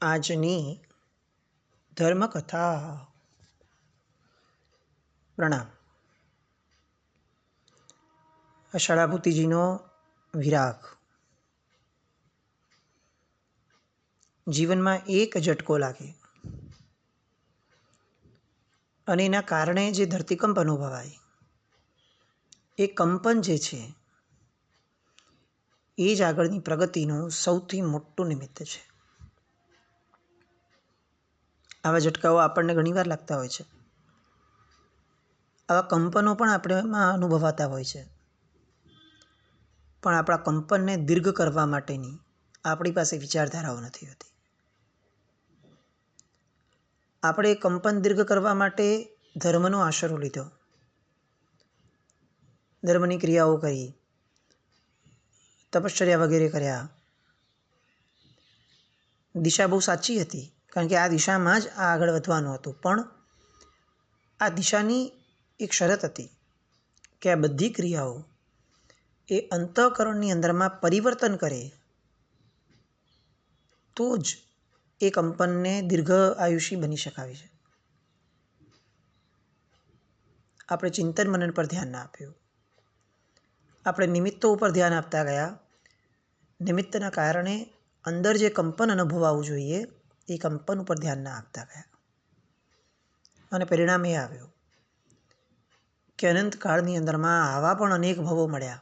આજની ધર્મકથા. પ્રણામ. શાળાભૂતિજીનો વિરાગ. જીવનમાં એક ઝટકો લાગે અને એના કારણે જે ધરતીકંપ અનુભવાય, એ કંપન જે છે એ જ આગળની પ્રગતિનું સૌથી મોટું નિમિત્ત છે. આવા ઝટકાઓ આપણને ઘણીવાર લાગતા હોય છે. આવા કંપનો પણ આપણેમાં અનુભવાતા હોય છે. પણ આપણા કંપનને દીર્ઘ કરવા માટેની આપણી પાસે વિચારધારાઓ નથી હોતી. આપણે કંપન દીર્ઘ કરવા માટે ધર્મનો આશરો લીધો, ધર્મની ક્રિયાઓ કરી, તપશ્ચર્યા વગેરે કર્યા. દિશા બહુ સાચી હતી, કારણ કે આ દિશામાં જ આગળ વધવાનું હતું. પણ આ દિશાની એક શરત હતી કે આ બધી ક્રિયાઓ એ અંતઃકરણની અંદરમાં પરિવર્તન કરે તો જ એ કંપનને દીર્ઘ આયુષી બની શકાય છે. આપણે ચિંતન મનન પર ધ્યાન ના આપ્યું. આપણે નિમિત્તો ઉપર ધ્યાન આપતા ગયા. નિમિત્તના કારણે અંદર જે કંપન અનુભવાવું જોઈએ એ કંપન ઉપર ધ્યાન ના આપતા ગયા. અને પરિણામ એ આવ્યું કે અનંતકાળની અંદરમાં આવા પણ અનેક ભવો મળ્યા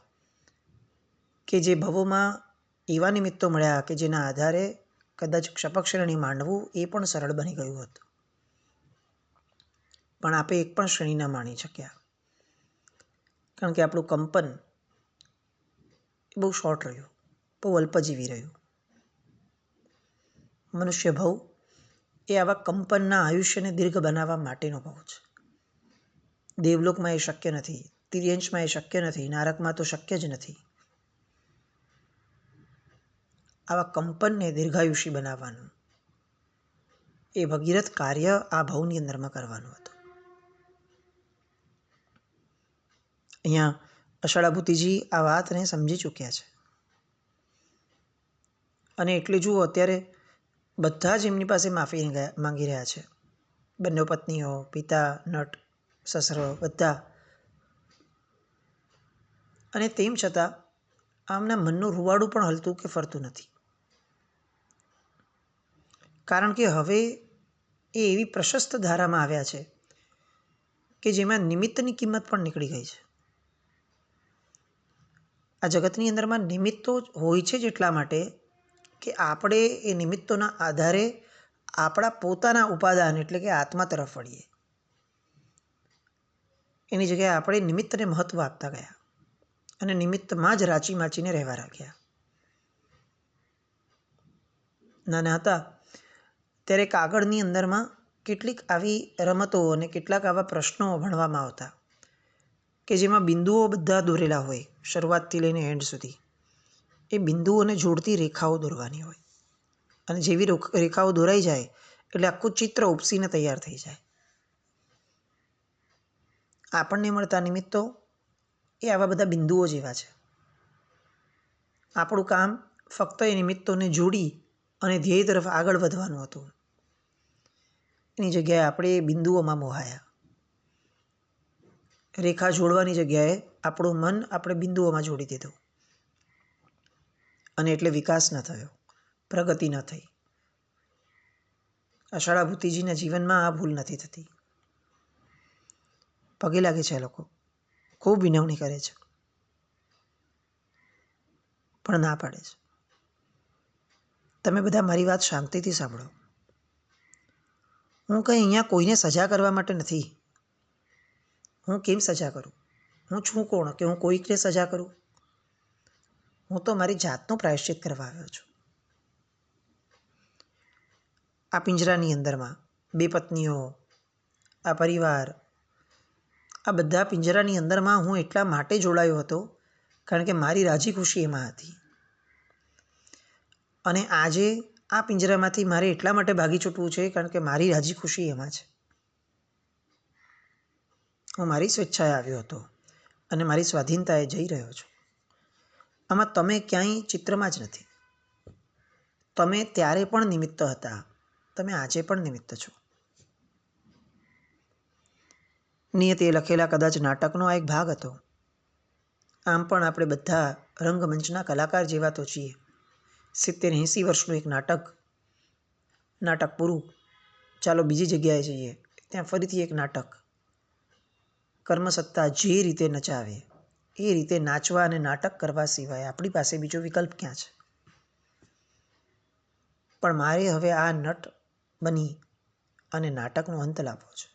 કે જે ભવોમાં એવા નિમિત્તો મળ્યા કે જેના આધારે કદાચ ક્ષપક્ષેણી માંડવું એ પણ સરળ બની ગયું હતું. પણ આપણે એક પણ શ્રેણી ના માણી શક્યા, કારણ કે આપણું કંપન એ બહુ શોર્ટ રહ્યું, બહુ અલ્પજીવી રહ્યું. મનુષ્ય ભવ એ આવા કંપનના આયુષ્યને દીર્ઘ બનાવવા માટેનો ભવ છે. દેવલોકમાં એ શક્ય નથી, તિર્યંશમાં એ શક્ય નથી, નારકમાં તો શક્ય જ નથી. આવા કંપનને દીર્ઘાયુષી બનાવવાનું એ ભગીરથ કાર્ય આ ભવની અંદરમાં કરવાનું હતું. અહીંયા શાળાભૂતિજી આ વાતને સમજી ચૂક્યા છે. અને એટલે જુઓ, અત્યારે બધા જ એમની પાસે માફી માંગી રહ્યા છે. બંને પત્નીઓ, પિતા, નટ, સસરો, બધા. અને તેમ છતાં આમના મનનું રૂવાડું પણ હલતું કે ફરતું નથી. કારણ કે હવે એ એવી પ્રશસ્ત ધારામાં આવ્યા છે કે જેમાં નિમિત્તની કિંમત પણ નીકળી ગઈ છે. આ જગતની અંદરમાં નિમિત્તો હોય છે જ એટલા માટે કે આપણે એ નિમિત્તોના આધારે આપણા પોતાના ઉપાદાન એટલે કે આત્મા તરફ વળીએ. એની જગ્યાએ આપણે નિમિત્તને મહત્ત્વ આપતા ગયા અને નિમિત્તમાં જ રાચી માચીને રહેવા રાખ્યા. નાના હતા ત્યારે કાગળની અંદરમાં કેટલીક આવી રમતો અને કેટલાક આવા પ્રશ્નો ભણવામાં આવતા કે જેમાં બિંદુઓ બધા દોરેલા હોય, શરૂઆતથી લઈને એન્ડ સુધી. એ બિંદુઓને જોડતી રેખાઓ દોરવાની હોય, અને જેવી રેખાઓ દોરાઈ જાય એટલે આખું ચિત્ર ઉપસીને તૈયાર થઈ જાય. આપણને મળતા નિમિત્તો એ આવા બધા બિંદુઓ જેવા છે. આપણું કામ ફક્ત એ નિમિત્તોને જોડી અને ધ્યેય તરફ આગળ વધવાનું હતું. એની જગ્યાએ આપણે એ બિંદુઓમાં મોહાયા. રેખા જોડવાની જગ્યાએ આપણું મન આપણે બિંદુઓમાં જોડી દીધું, અને એટલે વિકાસ ન થયો, પ્રગતિ ન થઈ. આ શાળાભૂતિજીના જીવનમાં આ ભૂલ નથી થતી. પગે લાગે છે આ લોકો, ખૂબ વિનવણી કરે છે, પણ ના પાડે છે. તમે બધા મારી વાત શાંતિથી સાંભળો. હું કંઈ અહીંયા કોઈને સજા કરવા માટે નથી. હું કેમ સજા કરું? હું છું કોણ કે હું કોઈકને સજા કરું? હું તો મારી જાતનું પ્રાયશ્ચિત કરવા આવ્યો છું. આ પિંજરાની અંદરમાં બે પત્નીઓ, આ પરિવાર, આ બધા પિંજરાની અંદરમાં હું એટલા માટે જોડાયો હતો કારણ કે મારી રાજી ખુશી એમાં હતી. અને આજે આ પિંજરામાંથી મારે એટલા માટે ભાગી છૂટવું છે કારણ કે મારી રાજી ખુશી એમાં છે. હું મારી સ્વેચ્છાએ આવ્યો હતો અને મારી સ્વાધીનતાએ જઈ રહ્યો છું. આમાં તમે ક્યાંય ચિત્રમાં જ નથી. તમે ત્યારે પણ નિમિત્ત હતા, તમે આજે પણ નિમિત્ત છો. નિયતિએ લખેલા કદાચ નાટકનો આ એક ભાગ હતો. આમ પણ આપણે બધા રંગમંચના કલાકાર જેવા તો છીએ. 70-80 વર્ષનું એક નાટક પૂરું, ચાલો બીજી જગ્યાએ જઈએ, ત્યાં ફરીથી એક નાટક. કર્મસત્તા જે રીતે નચાવે એ રીતે નાચવા અને નાટક કરવા સિવાય આપણી પાસે બીજો વિકલ્પ ક્યાં છે? પણ મારે હવે આ નટ બની અને નાટકનો અંત લાવવો છે.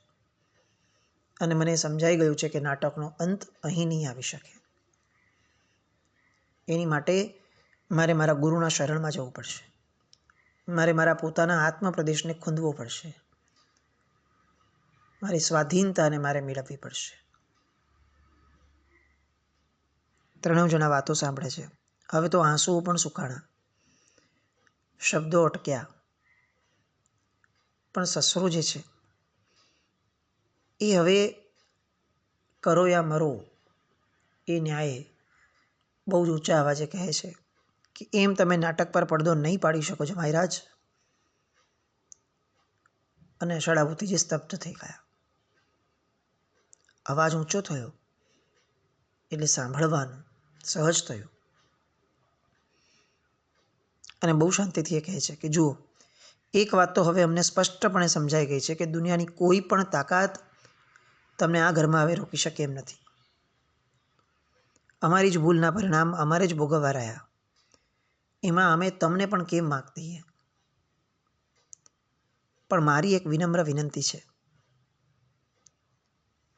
અને મને સમજાઈ ગયું છે કે નાટકનો અંત અહીં નહીં આવી શકે. એની માટે મારે મારા ગુરુના શરણમાં જવું પડશે. મારે મારા પોતાના આત્મપ્રદેશને ખૂંદવો પડશે. મારી સ્વાધીનતાને મારે મેળવવી પડશે. 3 જણા વાતો સાંભળે છે. હવે તો આંસુઓ પણ સુકાણા, શબ્દો અટક્યા. પણ સસરો જે છે એ હવે કરો યા મરો એ ન્યાયે બહુ જ ઊંચા અવાજે કહે છે કે એમ તમે નાટક પર પડદો નહીં પાડી શકો છો મહારાજ. અને ષડાભૂતિજી સ્તબ્ધ થઈ ગયા. અવાજ ઊંચો થયો એટલે સાંભળવાનું સહજ થયું. અને બહુ શાંતિથી એ કહે છે કે જુઓ, એક વાત તો હવે અમને સ્પષ્ટપણે સમજાઈ ગઈ છે કે દુનિયાની કોઈ પણ તાકાત તમને આ ઘરમાં હવે રોકી શકે એમ નથી. અમારી જ ભૂલના પરિણામ અમારે જ ભોગવવા રહ્યા. એમાં અમે તમને પણ કેમ માગ દઈએ? પણ મારી એક વિનમ્ર વિનંતી છે.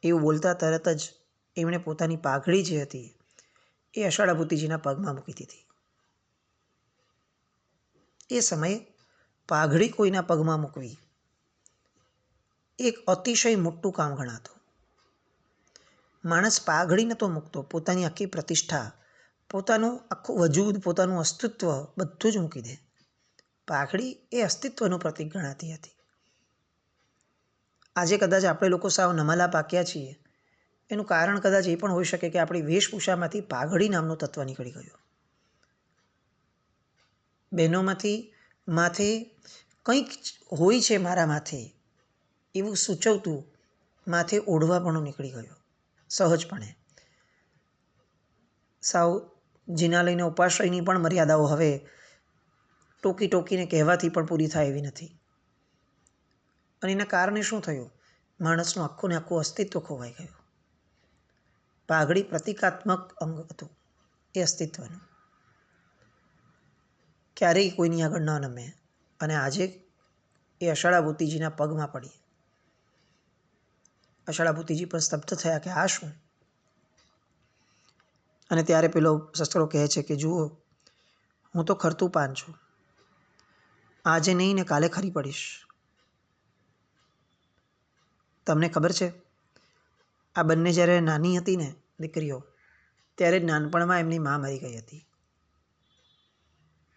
એવું બોલતા તરત જ એમણે પોતાની પાઘડી જે હતી એ ષડાભૂતિજીના પગમાં મૂકી દીધી. એ સમયે પાઘડી કોઈના પગમાં મૂકવી એક અતિશય મોટું કામ ગણાતું. માણસ પાઘડી નહોતો મૂકતો, પોતાની આખી પ્રતિષ્ઠા, પોતાનું આખું વજૂદ, પોતાનું અસ્તિત્વ બધું જ મૂકી દે. પાઘડી એ અસ્તિત્વનું પ્રતીક ગણાતી હતી. આજે કદાચ આપણે લોકો સાવ નમાલા પાક્યા છીએ. એનું કારણ કદાચ એ પણ હોઈ શકે કે આપણી વેશભૂષામાંથી પાઘડી નામનું તત્વ નીકળી ગયું. બહેનોમાંથી માથે કંઈક હોય છે મારા માથે એવું સૂચવતું માથે ઓઢવાપણું નીકળી ગયું સહજપણે. સાવ જિનાલયને ઉપાશ્રયની પણ મર્યાદાઓ હવે ટોકીને કહેવાથી પણ પૂરી થાય એવી નથી. અને એના કારણે શું થયું? માણસનું આખું ને આખું અસ્તિત્વ ખોવાઈ ગયું. પાઘડી પ્રતિકાત્મક અંગ હતું એ અસ્તિત્વનું. ક્યારેય કોઈની આગળ ન નમે. અને આજે એ ષડાભૂતિજીના પગમાં પડી. ષડાભૂતિજી પણ સ્તબ્ધ થયા કે આ શું? અને ત્યારે પેલો સસરો કહે છે કે જુઓ, હું તો ખરતું પાન છું. આજે નહીં ને કાલે ખરી પડીશ. તમને ખબર છે, આ બંને જ્યારે નાની હતી ને દીકરીઓ, ત્યારે જ નાનપણમાં એમની મા મરી ગઈ હતી.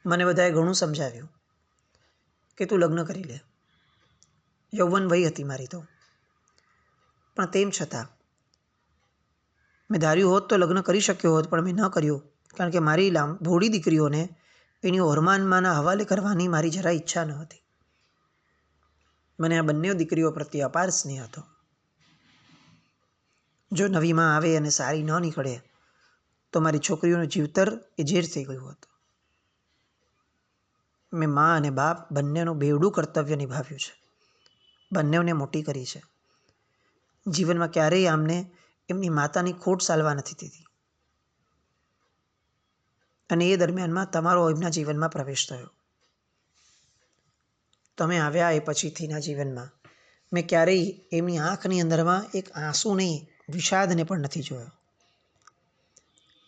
મને બધાએ ઘણું સમજાવ્યું કે તું લગ્ન કરી લે. યૌવન વય હતી મારી તો. પણ તેમ છતાં મેં ધાર્યું હોત તો લગ્ન કરી શક્યો હોત, પણ મેં ન કર્યું. કારણ કે મારી ભોળી દીકરીઓને એની ઓરમાનમાંના હવાલે કરવાની મારી જરા ઈચ્છા ન હતી. મને આ બંને દીકરીઓ પ્રત્યે અપાર સ્નેહ હતો. જો નવીમાં આવે અને સારી ન નીકળે તો મારી છોકરીઓનું જીવતર એ ઝેર થઈ ગયું હતું. મેં મા અને બાપ બંનેનું બેવડું કર્તવ્ય નિભાવ્યું છે. બંનેઓને મોટી કરી છે. જીવનમાં ક્યારેય આમને એમની માતાની ખોટ સાલવા નથી દીધી. અને એ દરમિયાનમાં તમારો એમના જીવનમાં પ્રવેશ થયો. તમે આવ્યા એ પછીથીના જીવનમાં મેં ક્યારેય એમની આંખની અંદરમાં એક આંસુ નહીં, વિષાદને પણ નથી જોયો.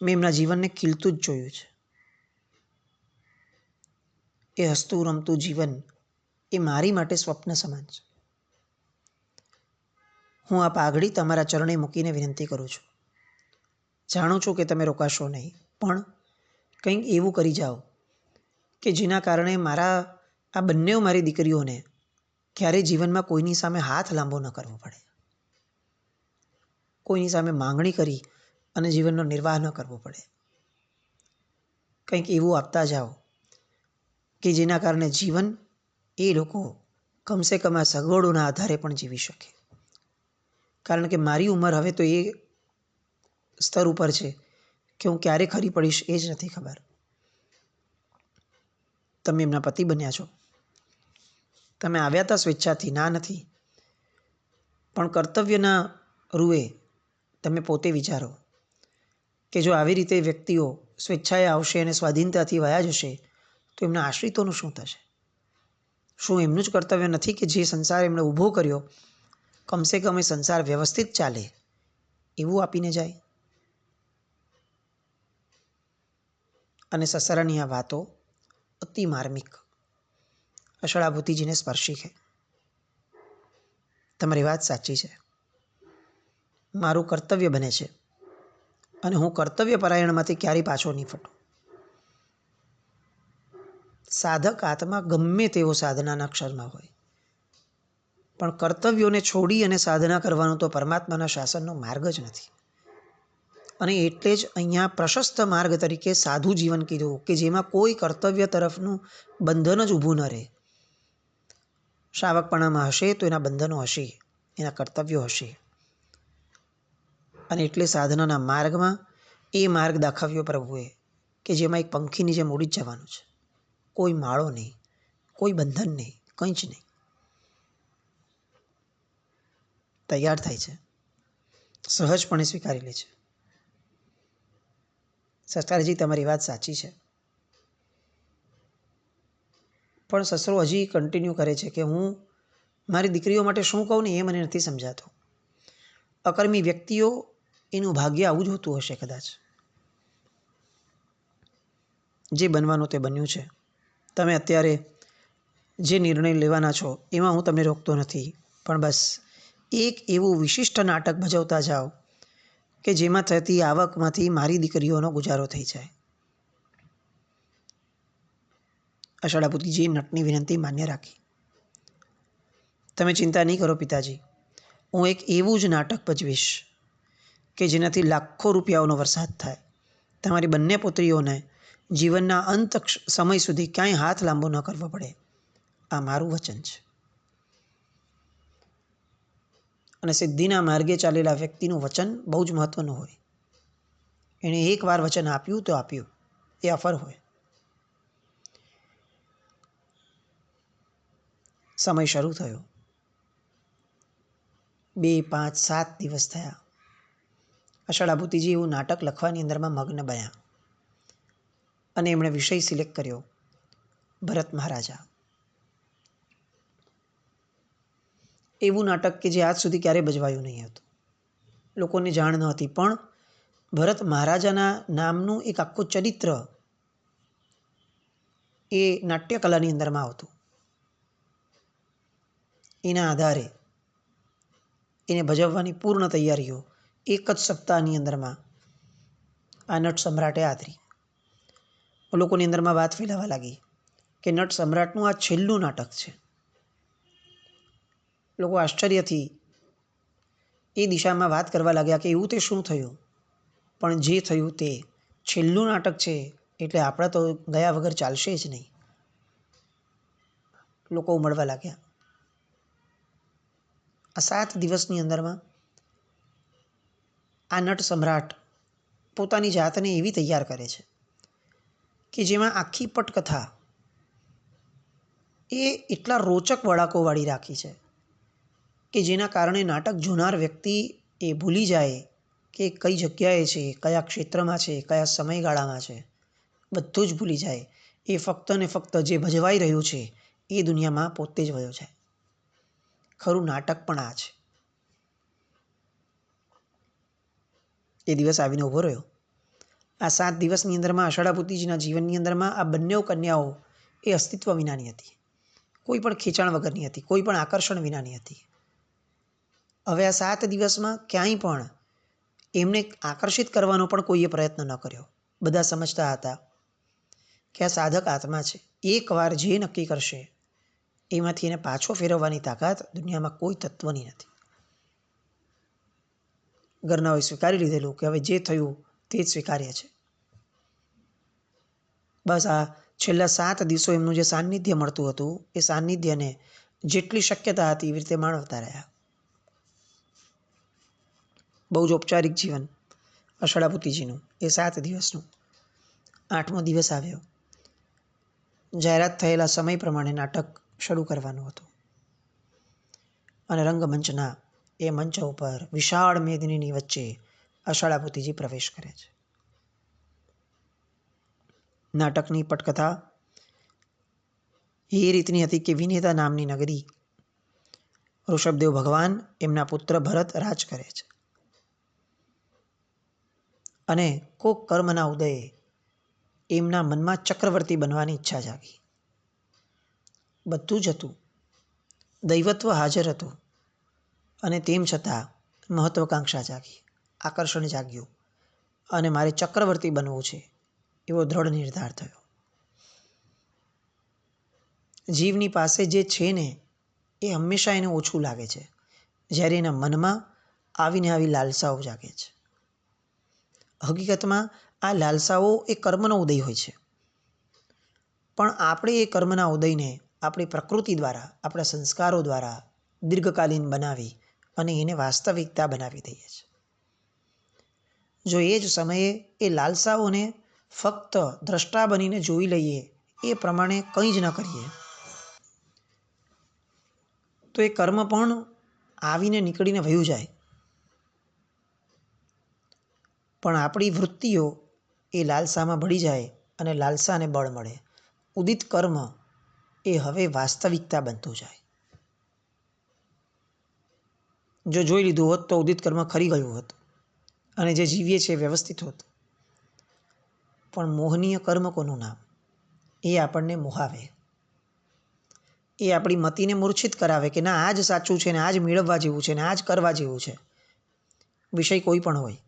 મેં એમના જીવનને ખીલતું જ જોયું છે. એ હસતું રમતું જીવન એ મારી માટે સ્વપ્ન સમાન છે. હું આ પાઘડી તમારા ચરણે મૂકીને વિનંતી કરું છું. જાણું છું કે તમે રોકાશો નહીં, પણ કંઈક એવું કરી જાઓ કે જેના કારણે આ બંને મારી દીકરીઓને ક્યારેય જીવનમાં કોઈની સામે હાથ લાંબો ન કરવો પડે. કોઈની સામે માંગણી કરી અને જીવનનો નિર્વાહ ન કરવો પડે. કંઈક એવું આપતા જાઓ કે જેના કારણે જીવન એ લોકો કમસે કમ આ સગવડોના આધારે પણ જીવી શકે. કારણ કે મારી ઉંમર હવે તો એ સ્તર ઉપર છે કે હું ક્યારે ખરી પડીશ એ જ નથી ખબર. તમે એમના પતિ બન્યા છો. તમે આવ્યા હતા સ્વેચ્છાથી, ના નથી. પણ કર્તવ્યના રૂએ તમે પોતે વિચારો કે જો આવી રીતે વ્યક્તિઓ સ્વેચ્છાએ આવશે અને સ્વાધીનતાથી વયા જશે તો એમના આશ્રિતોનું શું થશે? શું એમનું જ કર્તવ્ય નથી કે જે સંસાર એમણે ઊભો કર્યો કમસે કમ એ સંસાર વ્યવસ્થિત ચાલે એવું આપીને જાય? અને સસરાની આ વાતો અતિ માર્મિક અષળાભૂતિજીને સ્પર્શી છે. તમારી વાત સાચી છે. મારું કર્તવ્ય બને છે અને હું કર્તવ્ય પરાયણમાંથી ક્યારેય પાછો નહીં ફટું. સાધક આત્મા ગમે તેવો સાધનાના ક્ષરમાં હોય, પણ કર્તવ્યોને છોડી અને સાધના કરવાનો તો પરમાત્માના શાસનનો માર્ગ જ નથી. અને એટલે જ અહીંયા પ્રશસ્ત માર્ગ તરીકે સાધુ જીવન કીધું કે જેમાં કોઈ કર્તવ્ય તરફનું બંધન જ ઊભું ન રહે. શ્રાવકપણામાં હશે તો એના બંધનો હશે, એના કર્તવ્યો હશે. અને એટલે સાધનાના માર્ગમાં એ માર્ગ દાખવ્યો પ્રભુએ કે જેમાં એક પંખીની જેમ ઉડી જ જવાનું છે. કોઈ માળો નહીં, કોઈ બંધન નહીં, કંઈ જ નહીં. તૈયાર થાય છે, સહજપણે સ્વીકારી લે છે. સસરાજી, તમારી વાત સાચી છે. પણ સસરો હજી કન્ટિન્યુ કરે છે કે હું મારી દીકરીઓ માટે શું કહું ને એ મને નથી સમજાતું. અકર્મી વ્યક્તિઓ એનું ભાગ્ય આવું જ હોતું હશે કદાચ. જે બનવાનું તે બન્યું છે. તમે અત્યારે જે નિર્ણય લેવાના છો એમાં હું તમને રોકતો નથી, પણ બસ એક એવું વિશિષ્ટ નાટક ભજવતા જાઓ કે જેમાં થતી આવકમાંથી મારી દીકરીઓનો ગુજારો થઈ જાય. અષાઢાપુત્રીજીએ નટની વિનંતી માન્ય રાખી. તમે ચિંતા નહીં કરો પિતાજી, હું એક એવું જ નાટક ભજવીશ કે જેનાથી લાખો રૂપિયાઓનો વરસાદ થાય. તમારી બંને પુત્રીઓને જીવનના અંત સમય સુધી ક્યાંય હાથ લાંબો ન કરવો પડે. આ મારું વચન છે. અને સિદ્ધિના માર્ગે ચાલેલા વ્યક્તિનું વચન બહુ જ મહત્વનું હોય. એણે એકવાર વચન આપ્યું તો આપ્યું, એ અફર હોય. સમય શરૂ થયો. 2, 5, 7 દિવસ થયા. અષાઢાભૂતિજી એવું નાટક લખવાની અંદરમાં મગ્ન બન્યા અને એમણે વિષય સિલેક્ટ કર્યો, ભરત મહારાજા. એવું નાટક કે જે આજ સુધી ક્યારેય ભજવાયું નહીં હતું. લોકોને જાણ ન હતી, પણ ભરત મહારાજાના નામનું એક આખું ચરિત્ર એ નાટ્યકલાની અંદરમાં આવતું. એના આધારે એને ભજવવાની પૂર્ણ તૈયારીઓ એક જ સપ્તાહની અંદરમાં આ નટ સમ્રાટે આદરી. લોકોની અંદરમાં વાત ફેલાવા લાગી કે નટ સમ્રાટનું આ છેલ્લું નાટક છે. લોકો આશ્ચર્યથી એ દિશામાં વાત કરવા લાગ્યા કે એવું તે શું થયું? પણ જે થયું તે છેલ્લું નાટક છે એટલે આપણે તો ગયા વગર ચાલશે જ નહીં. લોકો ઉમળવા લાગ્યા. આ 7 દિવસની અંદરમાં આ નટ સમ્રાટ પોતાની જાતને એવી તૈયાર કરે છે કે જેમાં આખી પટકથા એ એટલા રોચક વળાકોવાળી રાખી છે કે જેના કારણે નાટક જોનાર વ્યક્તિ એ ભૂલી જાય કે કઈ જગ્યાએ છે, કયા ક્ષેત્રમાં છે, કયા સમયગાળામાં છે, બધું જ ભૂલી જાય. એ ફક્ત ને ફક્ત જે ભજવાઈ રહ્યું છે એ દુનિયામાં પોતે જ વયો જાય. ખરું નાટક પણ આ છે. એ દિવસ આવીને ઊભો રહ્યો. આ 7 દિવસની અંદરમાં અષાઢાભૂતિજીના જીવનની અંદરમાં આ બંને કન્યાઓ એ અસ્તિત્વ વિનાની હતી. કોઈ પણ ખેંચાણ વગરની હતી, કોઈ પણ આકર્ષણ વિનાની હતી. હવે આ 7 દિવસમાં ક્યાંય પણ એમને આકર્ષિત કરવાનો પણ કોઈએ પ્રયત્ન ન કર્યો. બધા સમજતા હતા કે આ સાધક આત્મા છે. એકવાર જે નક્કી કરશે એમાંથી એને પાછો ફેરવવાની તાકાત દુનિયામાં કોઈ તત્વની નથી. ઘરનાઓએ સ્વીકારી લીધેલું કે હવે જે થયું તે જ સ્વીકાર્ય છે. બસ આ છેલ્લા 7 દિવસો એમનું જે સાનિધ્ય મળતું હતું એ સાનિધ્યને જેટલી શક્યતા હતી એવી રીતે માણવતા રહ્યા. બહુ જ ઔપચારિક જીવન અષાઢાપુત્રીજીનું. એ 7 દિવસનું 8મો દિવસ આવ્યો. જાહેરાત થયેલા સમય પ્રમાણે નાટક શરૂ કરવાનું હતું અને રંગમંચના એ મંચ ઉપર વિશાળ મેદનીની વચ્ચે અષાઢાપુત્રીજી પ્રવેશ કરે છે. નાટકની પટકથા એ રીતની હતી કે વિનેતા નામની નગરી ઋષભદેવ ભગવાન એમના પુત્ર ભરત રાજ કરે છે અને કોક કર્મના ઉદયે એમના મનમાં ચક્રવર્તી બનવાની ઈચ્છા જાગી. બધું જ હતું, દૈવત્વ હાજર હતું અને તેમ છતાં મહત્વાકાંક્ષા જાગી, આકર્ષણ જાગ્યું અને મારે ચક્રવર્તી બનવું છે એવો દ્રઢ નિર્ધાર થયો. જીવની પાસે જે છે ને એ હંમેશા એને ઓછું લાગે છે, જ્યારે એના મનમાં આવીને આવી લાલસાઓ જાગે છે. હકીકતમાં આ લાલસાઓ એ કર્મનો ઉદય હોય છે, પણ આપણે એ કર્મના ઉદયને આપણી પ્રકૃતિ દ્વારા, આપણા સંસ્કારો દ્વારા દીર્ઘકાલીન બનાવી અને એને વાસ્તવિકતા બનાવી દઈએ છીએ. જો એ જ સમયે એ લાલસાઓને ફક્ત દ્રષ્ટા બનીને જોઈ લઈએ, એ પ્રમાણે કંઈ જ ન કરીએ, તો એ કર્મ પણ આવીને નીકળીને વયું જાય. પણ આપણી વૃત્તિઓ એ લાલસામાં ભળી જાય અને લાલસાને બળ મળે. ઉદિત કર્મ એ હવે વાસ્તવિકતા બનતું જાય. જો જોઈ લીધું હોત તો ઉદિત કર્મ ખરી ગયું હોત અને જે જીવીએ છીએ વ્યવસ્થિત હોત. પણ મોહનીય કર્મ કોનું નામ? એ આપણને મોહાવે, એ આપણી મતિને મૂર્છિત કરાવે કે ના આ જ સાચું છે ને આ જ મેળવવા જેવું છે ને આ જ કરવા જેવું છે. વિષય કોઈ પણ હોય,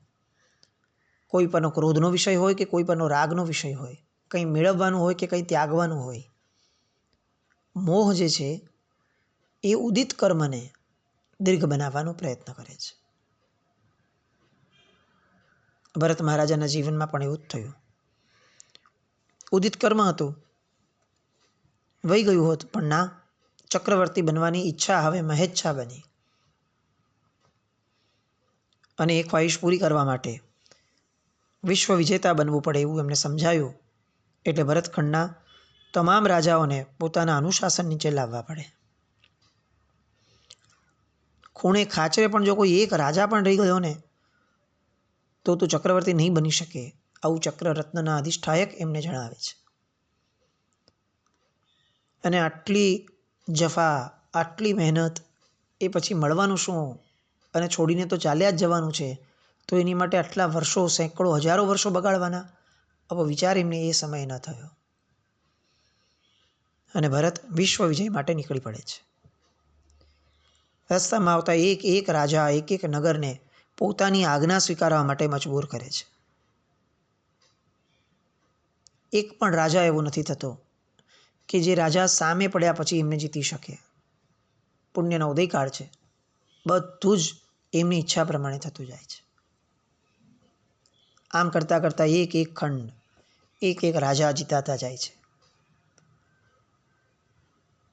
કોઈ પરનો ક્રોધનો વિષય હોય કે કોઈ પરનો રાગનો વિષય હોય, કંઈ મેળવવાનું હોય કે કંઈ ત્યાગવાનું હોય. મોહ જે છે એ ઉદિત કર્મને દીર્ઘ બનાવવાનો પ્રયત્ન કરે છે. ભરત મહારાજાના જીવનમાં પણ એવું જ થયું. ઉદિત કર્મ હતું, વહી ગયું હોત, પણ ના, ચક્રવર્તી બનવાની ઈચ્છા હવે મહેચ્છા બની અને એ ખ્વાહિશ પૂરી કરવા માટે વિશ્વ વિજેતા બનવું પડે એવું એમને સમજાયું. એટલે ભરતખંડના તમામ રાજાઓને પોતાના અનુશાસન નીચે લાવવા પડે. ખૂણે ખાચરે પણ જો કોઈ એક રાજા પણ રહી ગયો ને તો તું ચક્રવર્તી નહીં બની શકે, આવું ચક્રરત્નના અધિષ્ઠાયક એમને જણાવે છે. અને આટલી જફા, આટલી મહેનત, એ પછી મળવાનું શું? અને છોડીને તો ચાલ્યા જ જવાનું છે, તો એની માટે આટલા વર્ષો, સેંકડો, હજારો વર્ષો બગાડવાના? આવો વિચાર એમને એ સમયે ન થયો અને ભરત વિશ્વ વિજય માટે નીકળી પડે છે. રસ્તામાં આવતા એક એક રાજા, એક એક નગરને પોતાની આજ્ઞા સ્વીકારવા માટે મજબૂર કરે છે. એક પણ રાજા એવો નથી થતો કે જે રાજા સામે પડ્યા પછી એમને જીતી શકે. પુણ્યનો ઉદયકાળ છે, બધું જ એમની ઈચ્છા પ્રમાણે થતું જાય છે. આમ કરતાં કરતાં એક એક ખંડ, એક એક રાજા જીતાતા જાય છે.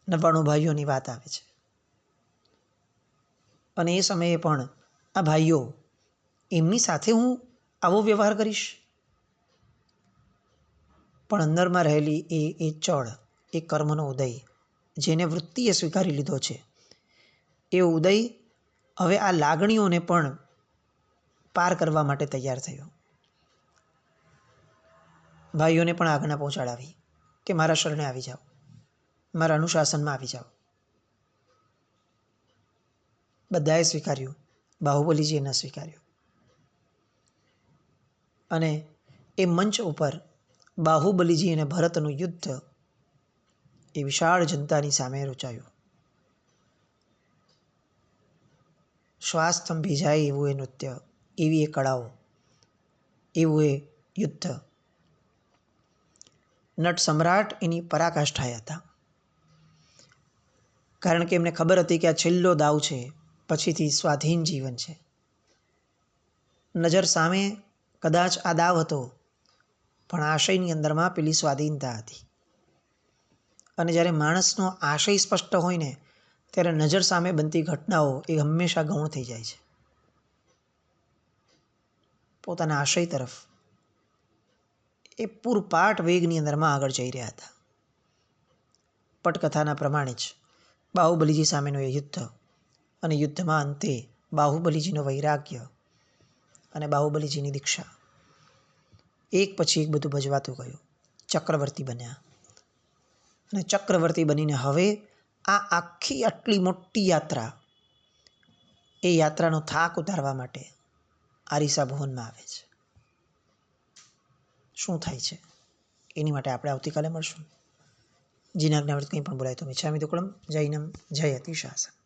99 ભાઈઓની વાત આવે છે અને એ સમયે પણ આ ભાઈઓ, એમની સાથે હું આવો વ્યવહાર કરીશ? પણ અંદરમાં રહેલી એ ચળ, એ કર્મનો ઉદય, જેને વૃત્તિએ સ્વીકારી લીધો છે, એ ઉદય હવે આ લાગણીઓને પણ પાર કરવા માટે તૈયાર થયો. ભાઈઓને પણ આજ્ઞા પહોંચાડાવી કે મારા શરણે આવી જાઓ, મારા અનુશાસનમાં આવી જાઓ. બધાએ સ્વીકાર્યું, બાહુબલીજીએ ન સ્વીકાર્યું. અને એ મંચ ઉપર બાહુબલીજી અને ભરતનું યુદ્ધ એ વિશાળ જનતાની સામે રચાયું. શ્વાસ થંભી જાય એવું એ નૃત્ય, એવી એ કળાઓ, એવું એ યુદ્ધ. નટ સમ્રાટ એની પરાકાષ્ઠાએ હતા, કારણ કે એમને ખબર હતી કે આ છેલ્લો દાવ છે, પછીથી સ્વાધીન જીવન છે. નજર સામે કદાચ આ દાવ હતો, પણ આશયની અંદરમાં પેલી સ્વાધીનતા હતી. અને જ્યારે માણસનો આશય સ્પષ્ટ હોય ને ત્યારે નજર સામે બનતી ઘટનાઓ એ હંમેશા ગૌણ થઈ જાય છે. પોતાના આશય તરફ એ પૂરપાટ વેગની અંદરમાં આગળ જઈ રહ્યા હતા. પટકથાના પ્રમાણે જ બાહુબલીજી સામેનું એ યુદ્ધ અને યુદ્ધમાં અંતે બાહુબલીજીનો વૈરાગ્ય અને બાહુબલીજીની દીક્ષા એક પછી એક બધું ભજવાતું ગયું. ચક્રવર્તી બન્યા અને ચક્રવર્તી બનીને હવે આ આટલી મોટી યાત્રા, એ યાત્રાનો થાક ઉતારવા માટે આરીસા ભુવનમાં આવે છે. શું થાય છે એની માટે આપણે આવતીકાલે મળશું. જીનાજ્ઞાવૃત કંઈ પણ બોલાય તો મિચ્છામિ દુક્કડમ. જૈનમ જયતિ શાસન.